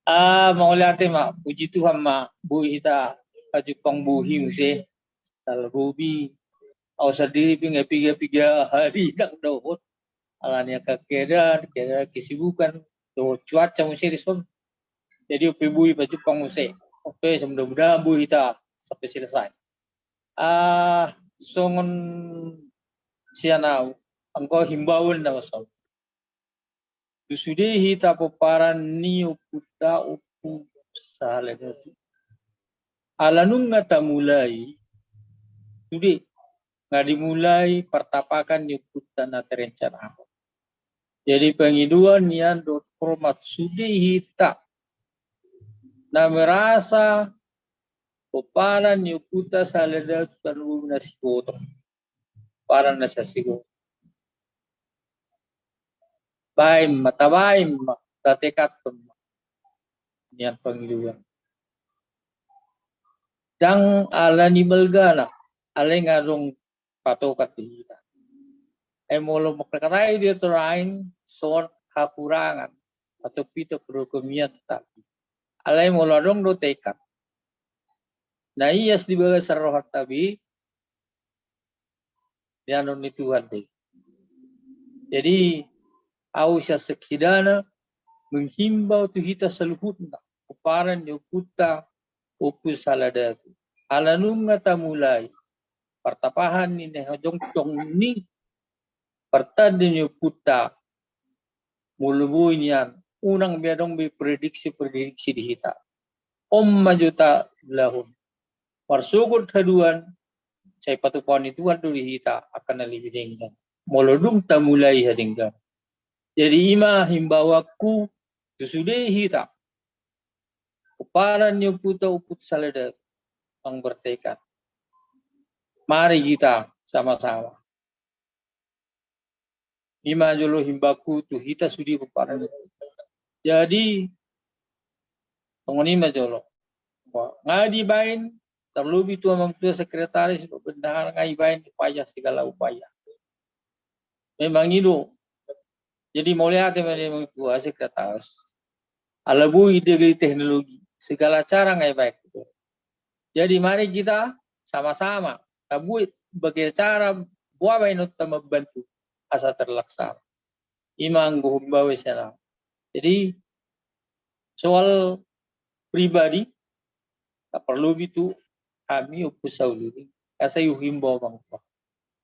Maulate ma, puji Tuhan ma, bu ita kajupang buhi muse, talrubi, au sendiri piga hari tak dohot, alanya kekedan, keda kesibukan, doh cuaca muse rison, jadi upi bui kajupang muse, oke mudah-mudahan bu ita sampai selesai. Songon sianau, angko himbauan na masau. Susudehi tapoparan ni uputa upu sahaledatu. Alanung ngata mulai, sudah nggak dimulai pertapakan ni uputa na terencana. Jadi pengiduan yang format sudehi tak na merasa poparan ni uputa sahaledatu tanu nasigoto. Paran nasasigo. Baim, matabaim, tatekat niat pengiluan. Dang ala ni belgana, ala ngarong patokat kita. Molo makakaray dia terain sort kakurangan atau pito perukumian tapi. Ala molo dong do tekat. Nah iya di bagai sarohat tapi dia non Tuhan deh. Jadi ausya seksidana menghimbau tu kita seluhutna keparan yukuta upus saladatu alanung ngata mulai pertapahan ni hojong ni pertadin yukuta mulubunyan unang biadong bi prediksi di hita majuta lahun warsugod haduan say patupuan ituan do hita akan nalibidenggan molodung ta mulai hadinggan. Jadi ima himbawaku susudehi tak. Keparan yung puta uput saladat ang bertekad. Mari kita sama-sama. Ima jolo himbaku tu kita sudi keparan. Jadi pengonima jolo. Ngadi bain terlebih tu amam tu sekretaris bendahara ngai bain upaya segala upaya. Memang itu. Jadi mulia teman-teman gua sekretaris. Alabu ide teknologi segala cara ngai baik itu. Jadi mari kita sama-sama tabuit bagi cara buat bainut membantu asa terlaksana. Imang guhumbawe sana. Jadi soal pribadi tak perlu itu kami upusauli kasa yuhimbaw bangko.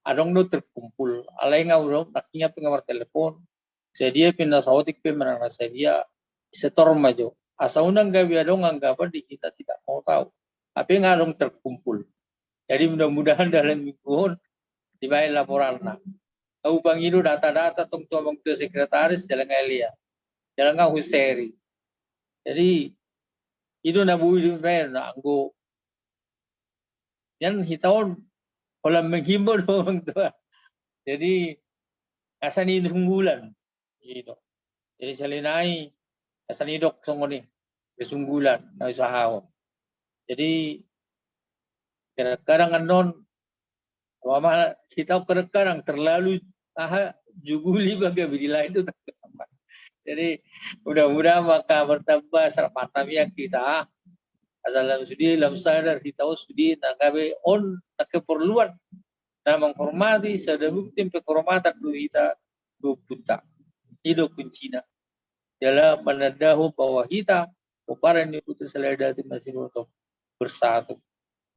Adong do terkumpul alay nga urong nakinya pengamar telepon. Sedia pinasaotik pe menang sedia setor maju. Asa unang gabi adong anggapan di kita tidak mau tahu. Tapi ngarong terkumpul. Jadi mudah-mudahan dalam mingguan dibayar laporan na. Kau bang itu data-data tong tuang tu sekretaris jalan elia, jalan ngau huseri. Jadi itu nabu itu bayar na anggo. Yan hitahun kalau menghimbau doang tua. Jadi asan ini sunggulan. Gitu. Jadi salinai asan idok songoni kesunggulan na usahawan. Jadi kadang-kadang anon mama kita kadang terlalu juguli bagi bila itu terlambat. Jadi mudah-mudahan maka bertambah serapatamian kita asal dalam sudi dalam sadar kita sudi nagabe on keperluan dan menghormati sedemikian penghormatan kita buta hidup kuncinya dalam menandahu bahwa kita peparan itu selada masih untuk bersatu